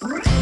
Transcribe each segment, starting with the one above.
ค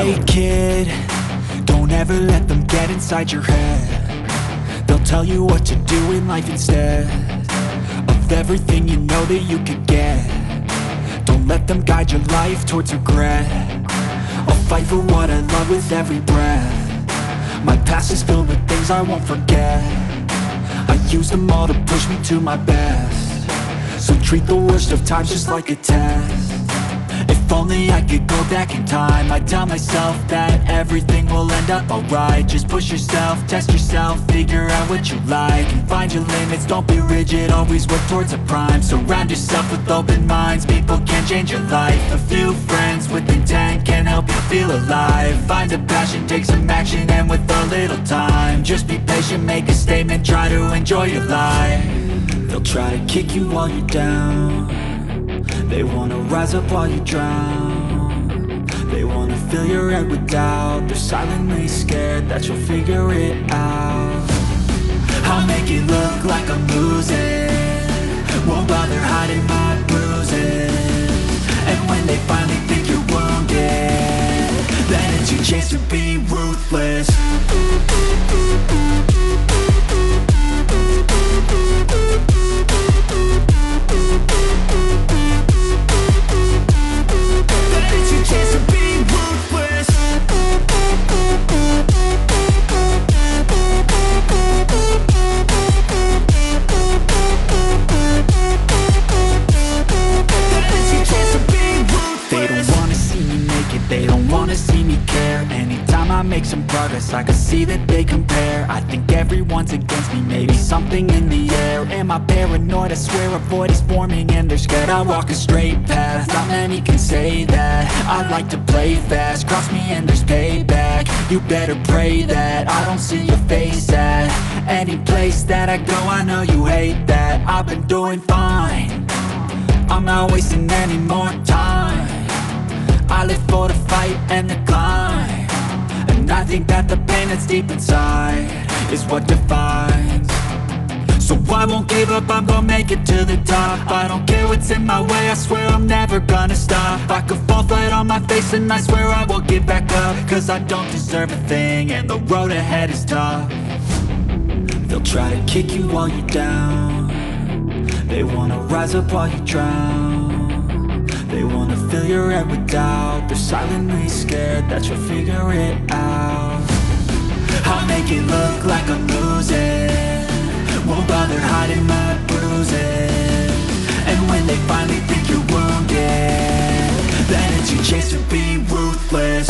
Hey kid, don't ever let them get inside your head. They'll tell you what to do in life instead of everything you know that you could get. Don't let them guide your life towards regret. I'll fight for what I love with every breath. My past is filled with things I won't forget. I use them all to push me to my best. So treat the worst of times just like a test. If only I could go back in time, I'd tell myself that everything will end up alright. Just push yourself, test yourself, figure out what you like, and find your limits, don't be rigid, always work towards a prime. Surround yourself with open minds, people can change your life. A few friends with intent can help you feel alive. Find a passion, take some action, and with a little time, just be patient, make a statement, try to enjoy your life. They'll try to kick you while you're down. They wanna rise up while you drown. They wanna fill your head with doubt. They're silently scared that you'll figure it out. I'll make it look like I'm losing, won't bother hiding my bruises. And when they finally think you're wounded, then it's your chance to be ruthless. Make some progress, I can see that they compare. I think everyone's against me, maybe something in the air. Am I paranoid? I swear a void is forming and they're scared. I walk a straight path, not many can say that. I like to play fast, cross me and there's payback. You better pray that I don't see your face at any place that I go. I know you hate that. I've been doing fine, I'm not wasting any more time. I live for the fight and the climb. And I think that the pain that's deep inside is what defines. So I won't give up, I'm gonna make it to the top. I don't care what's in my way, I swear I'm never gonna stop. I could fall flat on my face and I swear I will get back up. Cause I don't deserve a thing and the road ahead is tough. They'll try to kick you while you're down. They wanna rise up while you drown. They wanna fill your head with doubt. They're silently scared that you'll figure it out. I'll make it look like I'm losing, won't bother hiding my bruises. And when they finally think you're wounded, then it's your chance to be ruthless.